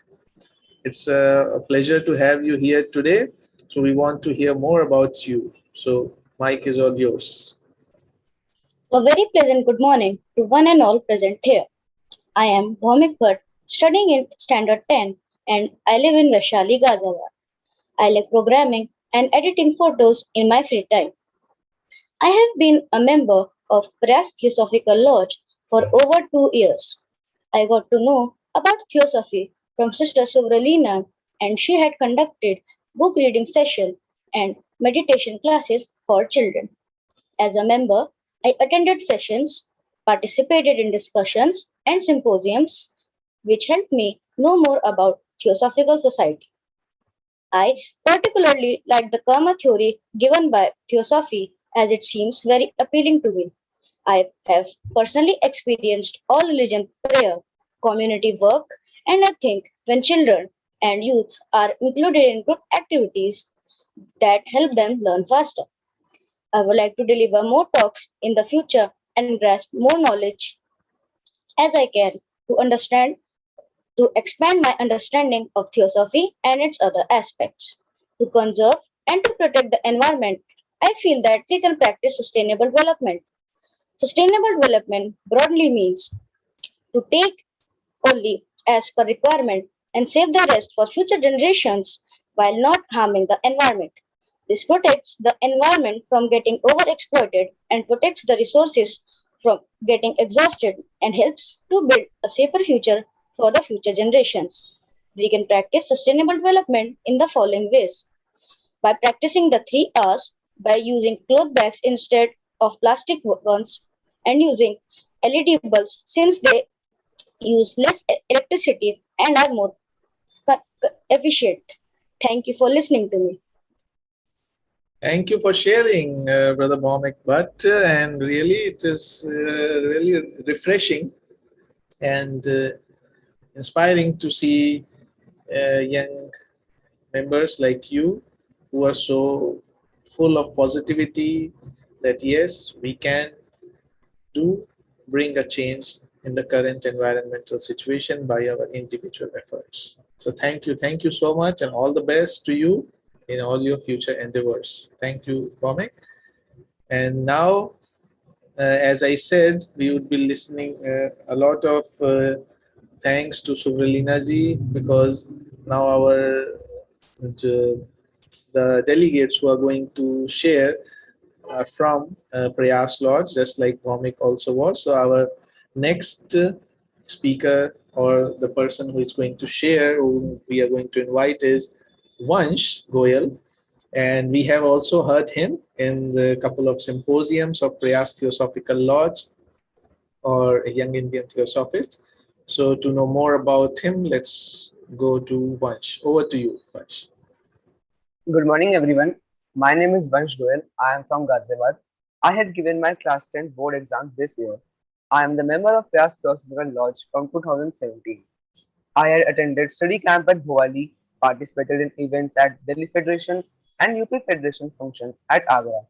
It's a pleasure to have you here today. So we want to hear more about you. So mic is all yours. A very pleasant good morning to one and all present here. I am Bhomik Bhatt, studying in Standard 10, and I live in Vaishali, Ghaziabad. I like programming and editing photos in my free time. I have been a member of Prayas Theosophical Lodge for over 2 years. I got to know about Theosophy from Sister Suvralina, and she had conducted book reading session and meditation classes for children. As a member, I attended sessions, participated in discussions and symposiums, which helped me know more about Theosophical Society. I particularly like the karma theory given by Theosophy, as it seems very appealing to me. I have personally experienced all religion prayer, community work, and I think when children and youth are included in group activities that help them learn faster. I would like to deliver more talks in the future and grasp more knowledge as I can to understand to expand my understanding of theosophy and its other aspects. To conserve and to protect the environment, I feel that we can practice sustainable development. Sustainable development broadly means to take only as per requirement and save the rest for future generations while not harming the environment. This protects the environment from getting overexploited and protects the resources from getting exhausted and helps to build a safer future for the future generations. We can practice sustainable development in the following ways: by practicing the 3 R's, by using cloth bags instead of plastic ones, and using LED bulbs since they use less electricity and are more efficient. Thank you for listening to me. Thank you for sharing, Brother Bhomik Bhatt, and really it is really refreshing and inspiring to see young members like you who are so full of positivity, that yes, we can do bring a change in the current environmental situation by our individual efforts. So thank you so much, and all the best to you in all your future endeavors. Thank you, Bhomik. And now, as I said, we would be listening a lot of thanks to Subralina ji, because now the delegates who are going to share are from Prayas Lodge, just like Bhomik also was. So our next speaker, or the person who is going to share, who we are going to invite, is Vansh Goyal. And we have also heard him in the couple of symposiums of Prayas Theosophical Lodge, or a young Indian theosophist. So to know more about him, let's go to Vansh. Over to you, Vansh. Good morning, everyone. My name is Vansh Goyal. I am from Ghaziabad. I had given my class 10 board exam this year. I am the member of Prayas Theosophical Lodge from 2017. I had attended study camp at Bhuwali, participated in events at Delhi Federation and UP Federation function at Agra.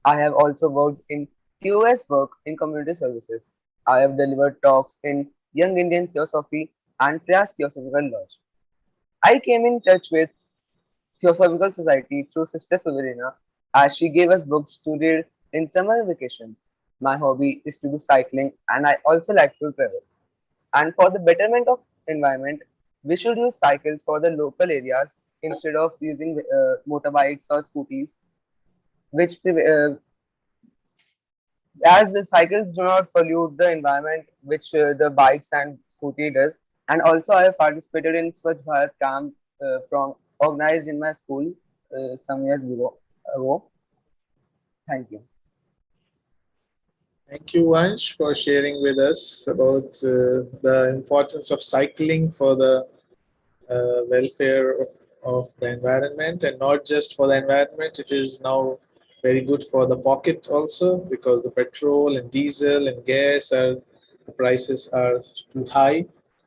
I have also worked in QoS work in community services. I have delivered talks in Young Indian Theosophy, and Prayas Theosophical Lodge. I came in touch with Theosophical Society through Sister Severina as she gave us books to read in summer vacations. My hobby is to do cycling and I also like to travel. And for the betterment of environment, we should use cycles for the local areas instead of using motorbikes or scooties, which as the cycles do not pollute the environment, which the bikes and scooty does. And also, I have participated in Swachh Bharat camp from organized in my school some years ago. Thank you. Thank you, Vansh, for sharing with us about the importance of cycling for the welfare of the environment, and not just for the environment. It is now very good for the pocket also, because the petrol and diesel and gas are, the prices are too high.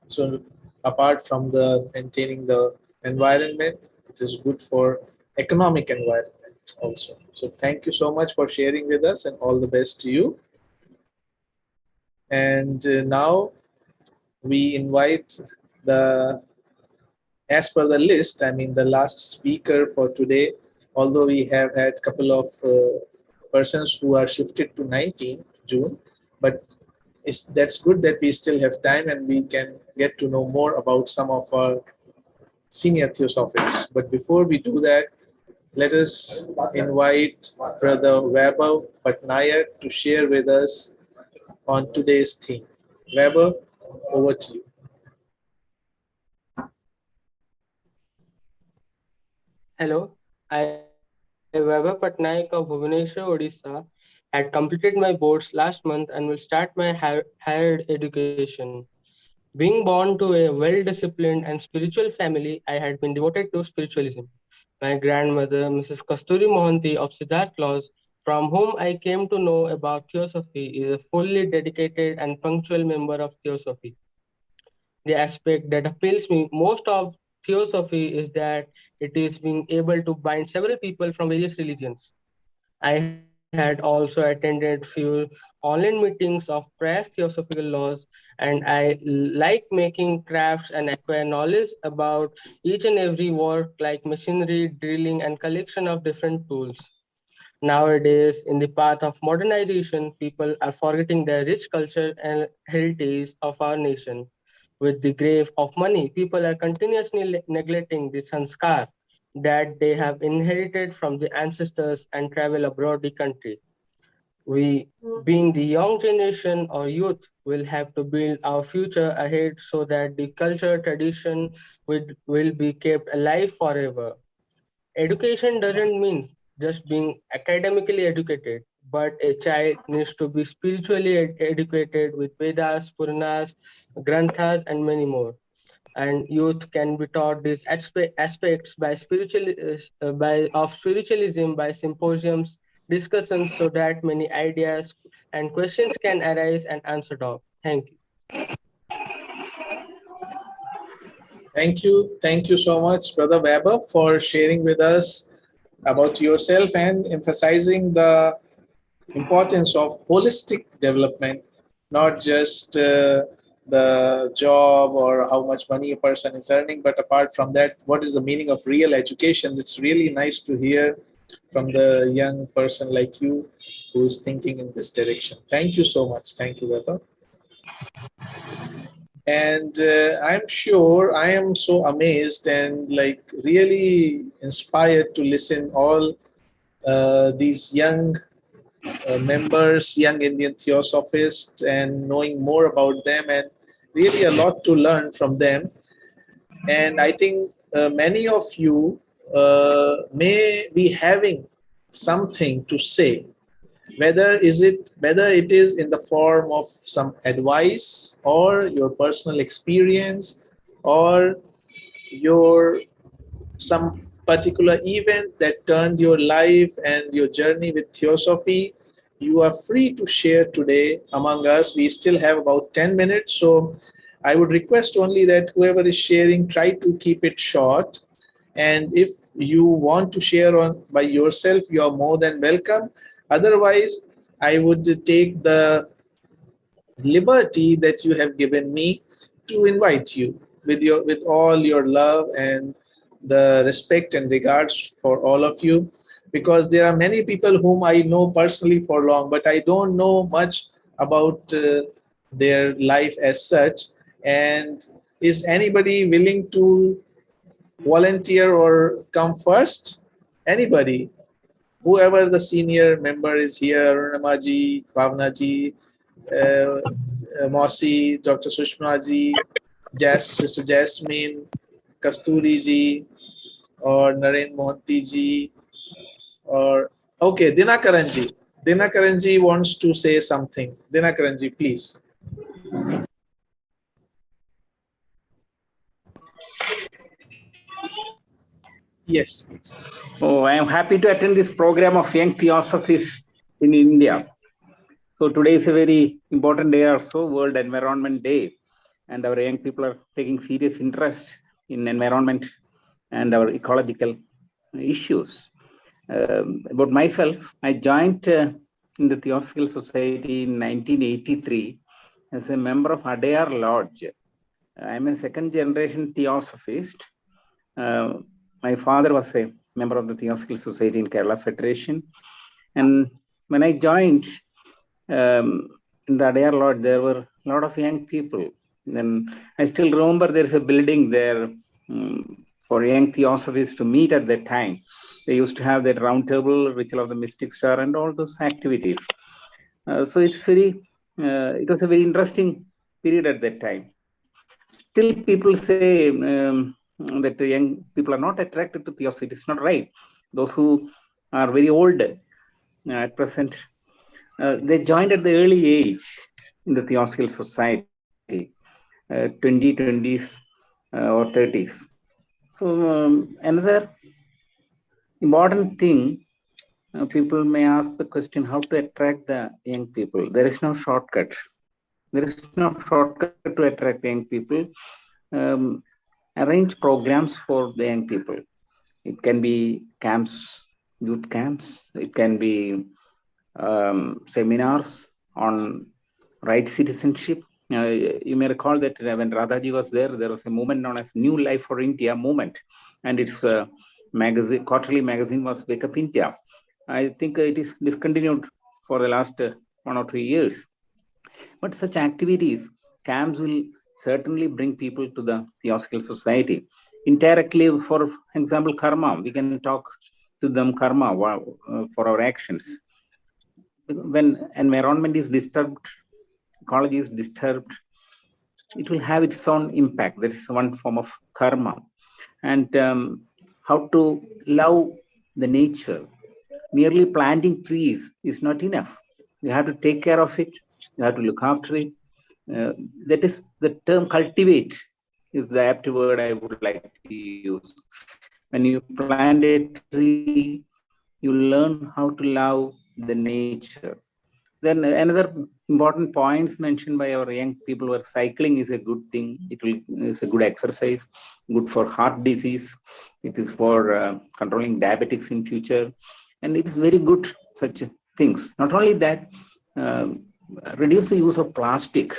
So apart from the maintaining the environment, it is good for economic environment also. So thank you so much for sharing with us, and all the best to you. And now we invite the, as per the list, I mean the last speaker for today, although we have had a couple of persons who are shifted to 19th June, but that's good that we still have time and we can get to know more about some of our senior theosophists. But before we do that, let us invite Brother Weber Patnaik to share with us on today's theme. Weber, over to you. Hello, I Weber Patnaik of Bhubaneswar, Odisha, had completed my boards last month and will start my higher education. Being born to a well-disciplined and spiritual family, I had been devoted to spiritualism. My grandmother, Mrs. Kasturi Mohanty of Siddharth Lodge, from whom I came to know about Theosophy, is a fully dedicated and punctual member of Theosophy. The aspect that appeals me most of Theosophy is that it is being able to bind several people from various religions. I had also attended few online meetings of Press Theosophical Laws, and I like making crafts and acquire knowledge about each and every work like machinery, drilling, and collection of different tools. Nowadays, in the path of modernization, people are forgetting the rich culture and heritage of our nation. With the grave of money, people are continuously neglecting the sanskar that they have inherited from the ancestors and travel abroad the country. We, being the young generation or youth, will have to build our future ahead so that the culture tradition will be kept alive forever. Education doesn't mean just being academically educated, but a child needs to be spiritually educated with Vedas, Puranas, Granthas, and many more. And youth can be taught these aspects of spiritualism by symposiums, discussions, so that many ideas and questions can arise and answered off. Thank you. Thank you so much, Brother Weber, for sharing with us about yourself and emphasizing the importance of holistic development, not just the job or how much money a person is earning, but apart from that, what is the meaning of real education? It's really nice to hear from the young person like you who's thinking in this direction. Thank you so much. Thank you, Weber. And I'm sure I am so amazed and like really inspired to listen all these young members, young Indian theosophists, and knowing more about them, and really a lot to learn from them. And I think many of you may be having something to say, whether it is in the form of some advice or your personal experience or your some particular event that turned your life and your journey with theosophy. You are free to share today among us. We still have about 10 minutes, so I would request only that whoever is sharing, try to keep it short. And if you want to share on by yourself, you are more than welcome. Otherwise, I would take the liberty that you have given me to invite you with all your love and the respect and regards for all of you, because there are many people whom I know personally for long, but I don't know much about their life as such. And is anybody willing to volunteer or come first? Anybody? Whoever the senior member is here, Arunamaji, Bhavnaji, Mosi, Dr. Sushma ji, Sister Jasmine, Kasturi ji, or Naren Mohanty ji, or okay, Dinakaran ji. Dinakaran ji wants to say something. Dinakaran ji, please. Yes, please. Oh, I am happy to attend this program of Young Theosophists in India. So today is a very important day also, World Environment Day, and our young people are taking serious interest in environment and our ecological issues. About myself, I joined in the Theosophical Society in 1983 as a member of Adayar Lodge. I'm a second generation Theosophist. My father was a member of the Theosophical Society in Kerala Federation. And when I joined in the Adayar Lodge, there were a lot of young people. Then I still remember there is a building there for young Theosophists to meet at that time. They used to have that round table, Ritual of the Mystic Star, and all those activities. So it's very, it was a very interesting period at that time. Still, people say that young people are not attracted to theosophy. It is not right. Those who are very old at present, they joined at the early age in the Theosophical Society, 20s or 30s. So another important thing, people may ask the question, how to attract the young people? There is no shortcut. There is no shortcut to attract young people. Arrange programs for the young people. It can be camps, youth camps. It can be seminars on right citizenship. You may recall that when Radhaji was there was a movement known as New Life for India movement, and its magazine, quarterly magazine was Wake Up India. I think it is discontinued for the last 1 or 2 years. But such activities, camps will certainly bring people to the Theosophical Society. Indirectly, for example, karma, we can talk to them karma for our actions. When environment is disturbed, ecology is disturbed, it will have its own impact. There is one form of karma. And how to love the nature. Merely planting trees is not enough. You have to take care of it. You have to look after it. That is the term cultivate is the apt word I would like to use. When you plant a tree, you learn how to love the nature. Then another important points mentioned by our young people were cycling is a good thing. It's a good exercise, good for heart disease. It is for controlling diabetics in future. And it is very good, such things. Not only that, reduce the use of plastic.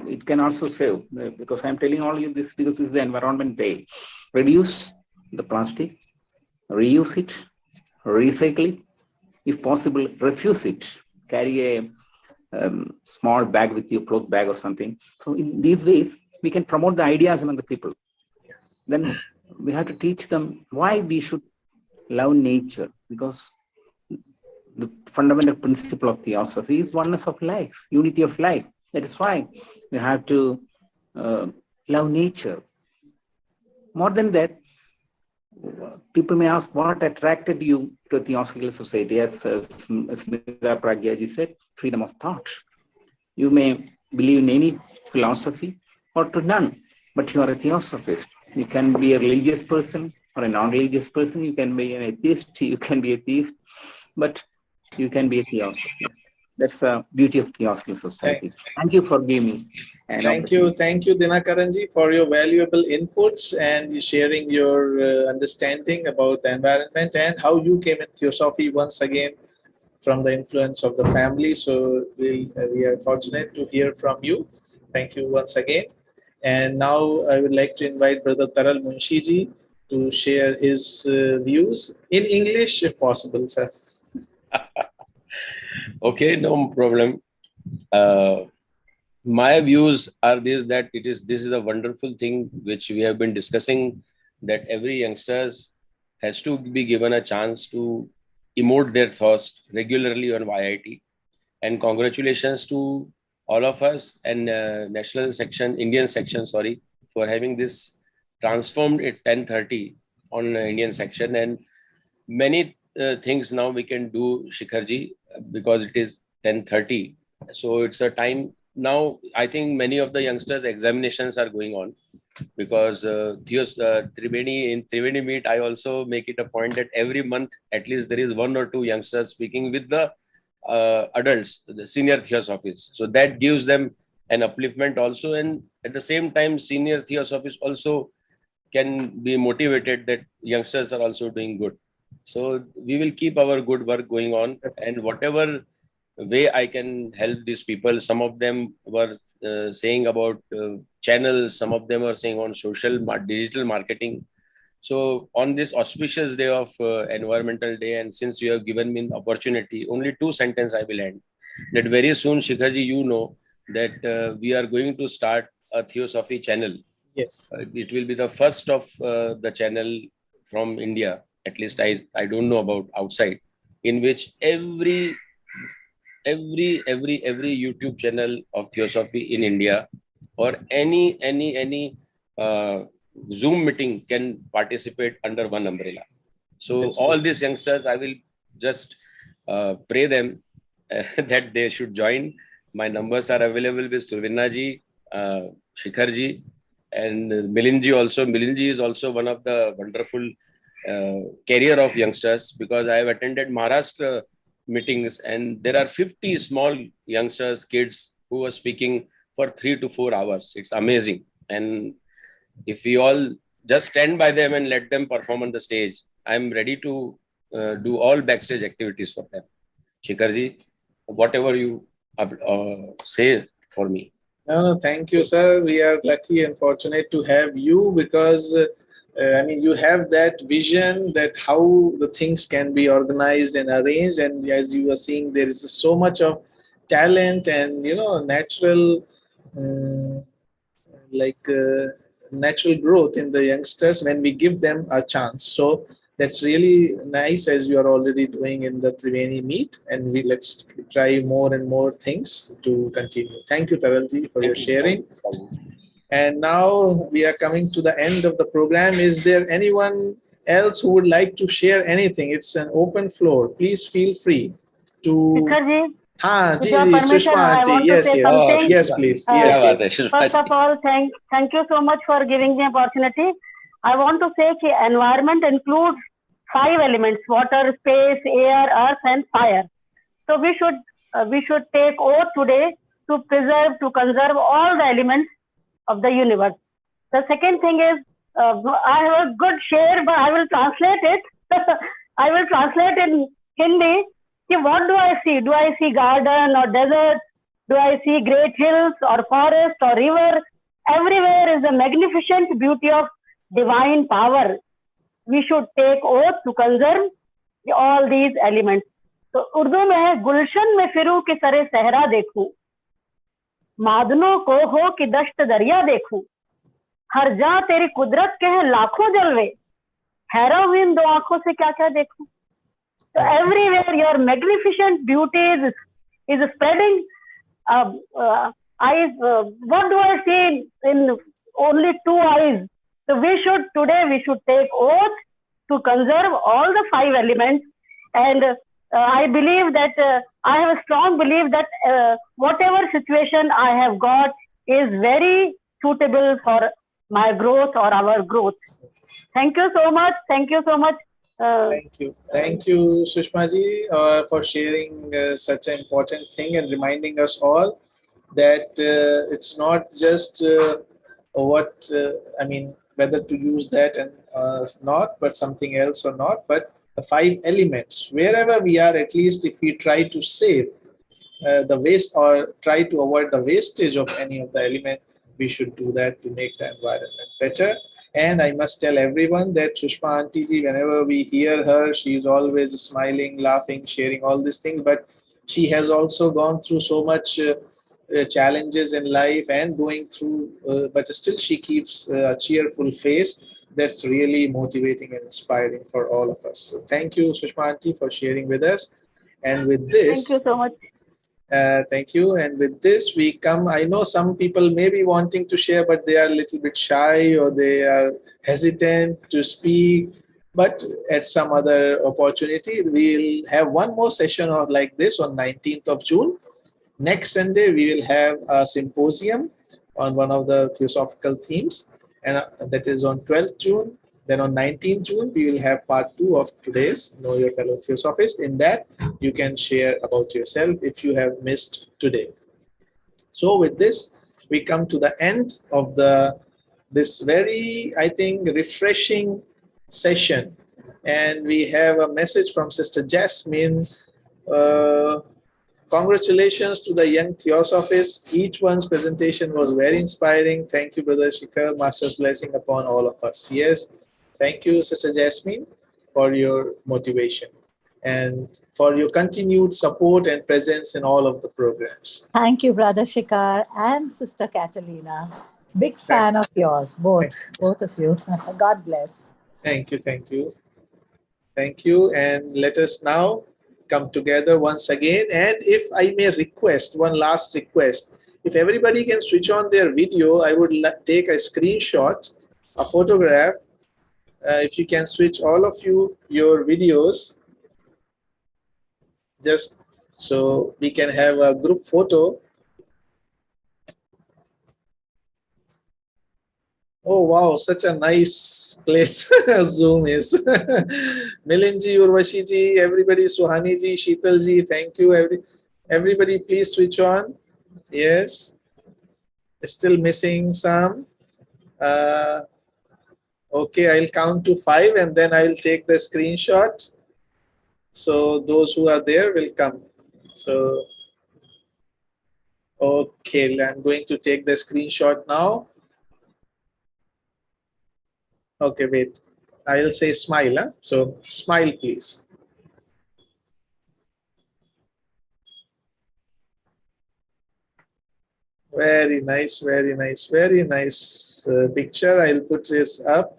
It can also save, because I'm telling all you this because it's the Environment Day. Reduce the plastic, reuse it, recycle it. If possible, refuse it. Carry a small bag with you, cloth bag or something. So in these ways, we can promote the ideas among the people. Then we have to teach them why we should love nature, because the fundamental principle of theosophy is oneness of life, unity of life. That is why we have to love nature. More than that, people may ask what attracted you to a Theosophical Society. As Smita Pragyaji said, freedom of thought. You may believe in any philosophy or to none, but you are a Theosophist. You can be a religious person or a non-religious person. You can be an atheist. You can be a theist, but you can be a Theosophist. That's the beauty of Theosophical Society. Thank you for giving me an opportunity. Thank you, Dinakaranji, for your valuable inputs and sharing your understanding about the environment and how you came in Theosophy once again from the influence of the family. So we are fortunate to hear from you. Thank you once again. And now I would like to invite Brother Taral Munshiji to share his views in English, if possible, sir. Okay, no problem. My views are this, that this is a wonderful thing which we have been discussing, that every youngsters has to be given a chance to emote their thoughts regularly on YIT. And congratulations to all of us and Indian section, sorry, for having this transformed at 10:30 on Indian section. And many things now we can do, Shikharji, because it is 10:30. So it's a time now. I think many of the youngsters' examinations are going on, because in Triveni meet, I also make it a point that every month at least there is one or two youngsters speaking with the adults, the senior theosophists. So that gives them an upliftment also, and at the same time, senior theosophists also can be motivated that youngsters are also doing good. So we will keep our good work going on, and whatever way I can help these people. Some of them were saying about channels, some of them are saying on digital marketing. So on this auspicious day of Environmental Day, and since you have given me an opportunity, only 2 sentences I will end. That very soon, Shikharji, you know that we are going to start a Theosophy channel. Yes. It will be the first of the channel from India. At least I don't know about outside, in which every YouTube channel of Theosophy in India, or any Zoom meeting can participate under one umbrella. So That's all good. these youngsters, I will just pray them that they should join. My numbers are available with Survinaji, Shikharji, and Milinji also. Milinji is also one of the wonderful career of youngsters, because I have attended Maharashtra meetings, and there are 50 small youngsters, kids who are speaking for 3 to 4 hours. It's amazing. And if we all just stand by them and let them perform on the stage, I'm ready to do all backstage activities for them. Shikharji, whatever you say for me. No, thank you, sir. We are lucky and fortunate to have you, because I mean, you have that vision that how the things can be organized and arranged. And as you are seeing, there is so much of talent and, natural, um, like natural growth in the youngsters when we give them a chance. So that's really nice, as you are already doing in the Triveni meet, and let's try more and more things to continue. Thank you, Taralji, for your sharing. And now we are coming to the end of the program. Is there anyone else who would like to share anything? It's an open floor. Please feel free to. Shikharji, Haan, with your permission, I want to say something. Yes, please. Yes. First of all, thank you so much for giving me opportunity. I want to say that environment includes 5 elements: water, space, air, earth, and fire. So we should take oath today to preserve, to conserve all the elements of the universe. The second thing is, I have a good share, but I will translate it. I will translate in Hindi. What do I see? Do I see garden or desert? Do I see great hills or forest or river? Everywhere is the magnificent beauty of divine power. We should take oath to conserve all these elements. तो उर्दू में है, गुलशन में फिरूं कि सरे सहरा देखूं, मादनों को हो कि दश्त दरिया देखूं, हर जा तेरी कुदरत के हैं लाखों जलवे, हैरान हुई इन 2 आंखों से क्या क्या देखूं. So everywhere your magnificent beauty is spreading. Eyes. What do I see in only 2 eyes? So we should take oath to conserve all the 5 elements, and I believe that I have a strong belief that whatever situation I have got is very suitable for my growth or our growth. Thank you so much. Thank you so much. Thank you, Sushma ji, for sharing such an important thing and reminding us all that it's not just whether to use that and not, but something else or not, but the 5 elements. Wherever we are, at least if we try to save the waste or try to avoid the wastage of any of the element, we should do that to make the environment better. And I must tell everyone that Sushma Auntie ji, whenever we hear her, she is always smiling, laughing, sharing all these things. But she has also gone through so much challenges in life and going through, but still she keeps a cheerful face. That's really motivating and inspiring for all of us. So thank you, Sushma Auntie, for sharing with us. And with Thank you this, so much. thank you. And with this, we come. I know some people may be wanting to share, but they are a little bit shy or they are hesitant to speak. But at some other opportunity, we'll have one more session of like this on 19th of June. Next Sunday, we will have a symposium on one of the theosophical themes, and that is on 12th June. Then on 19th June, we will have part 2 of today's Know Your Fellow Theosophist. In that, you can share about yourself if you have missed today. So with this, we come to the end of this very, I think, refreshing session. And we have a message from Sister Jasmine. Congratulations to the young theosophists. Each one's presentation was very inspiring. Thank you, Brother Shikhar. Master's blessing upon all of us. Yes, thank you, Sister Jasmine, for your motivation and for your continued support and presence in all of the programs. Thank you, Brother Shikar and Sister Catalina. Big fan of yours, both of you. God bless. Thank you, thank you. Thank you. And let us now come together once again. And if I may request, one last request, if everybody can switch on their video, I would take a screenshot, a photograph. If you can switch all of you, your videos, just so we can have a group photo. Oh wow, such a nice place Zoom is. Milinji, Urvashi everybody, Suhani ji, Sheetal ji, thank you. Everybody please switch on. Yes. Still missing some. Okay, I'll count to 5 and then I'll take the screenshot. So those who are there will come. So, okay, I'm going to take the screenshot now. Okay, wait. I'll say smile. Huh? So smile, please. Very nice, very nice, very nice picture. I'll put this up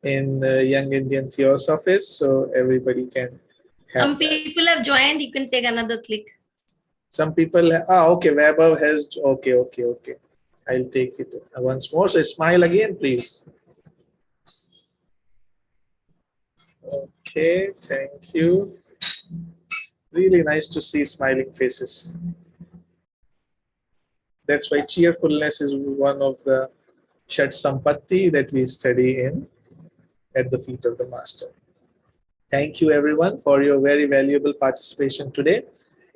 in Young Indian Theosophists so everybody can have Some people have joined. You can take another click. Some people, okay, Vaibhav has, okay. I'll take it once more. So smile again, please. Okay, thank you. Really nice to see smiling faces. That's why cheerfulness is one of the Shat Sampatti that we study in at the feet of the Master. Thank you everyone for your very valuable participation today.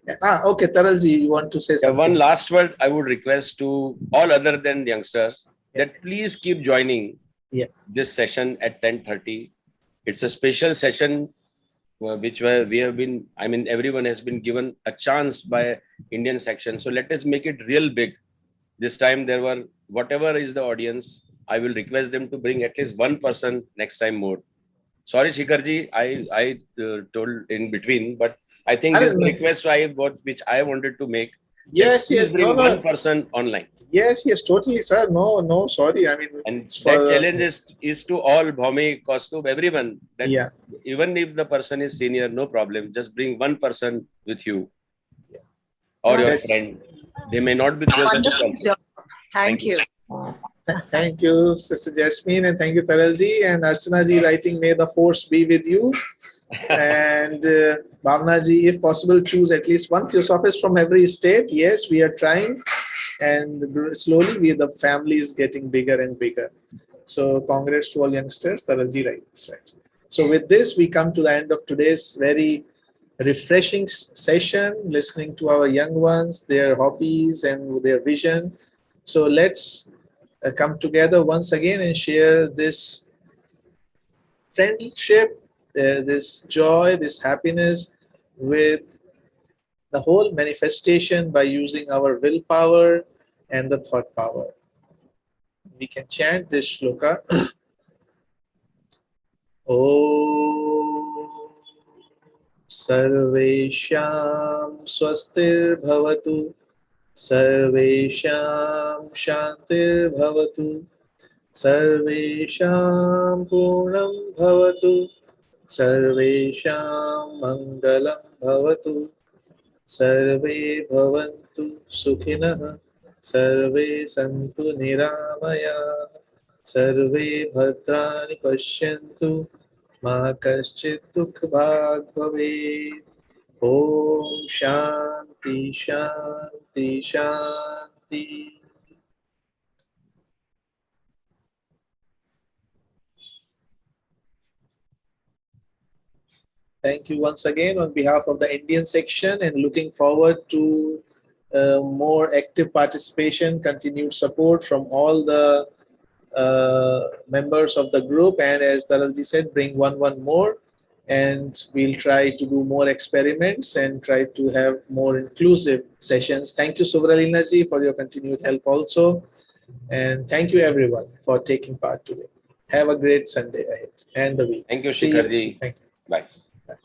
Okay, Taralji, you want to say something? One last word I would request to all other than youngsters that please keep joining this session at 10:30. It's a special session which we have been, I mean, everyone has been given a chance by Indian section. So let us make it real big. This time there were, whatever is the audience, I will request them to bring at least one person next time more. Sorry, Shikharji, I told in between, but I think this request which I wanted to make. Yes, bring one person online. Yes, totally, sir. No, sorry. I mean, and that challenge is to all Bhaumi, Kaustubh, everyone. That even if the person is senior, no problem. Just bring one person with you or your friend. They may not be Wonderful job. Thank you. Thank you, Sister Jasmine, and thank you, Taralji and Archana ji writing, may the force be with you. And Bhavna ji, if possible, choose at least one theosophist from every state. Yes, we are trying, and slowly the family is getting bigger and bigger. So congrats to all youngsters. Taralji writes, right. So with this, we come to the end of today's very refreshing session, listening to our young ones, their hobbies and their vision. So let's come together once again and share this friendship, this joy, this happiness with the whole manifestation by using our willpower and the thought power. we can chant this shloka. Om Sarvesham Swastir Bhavatu Sarvesham Shantir Bhavatu Sarvesham Purnam Bhavatu Sarvesham Mangalam Bhavatu Sarve Bhavantu Sukhinah Sarve Santu Niramaya Sarve Bhadrani Pashyantu Ma Kaschit Dukh Bhag Bhavet. Om Shanti Shanti Shanti. Thank you once again on behalf of the Indian section, and looking forward to more active participation, continued support from all the members of the group, and as Daralji said, bring one more, and we'll try to do more experiments and try to have more inclusive sessions. Thank you, Subralina ji, for your continued help also, and thank you everyone for taking part today. Have a great Sunday ahead and the week. Thank you, See Shikhar you. ji. Thank you. Bye. Bye.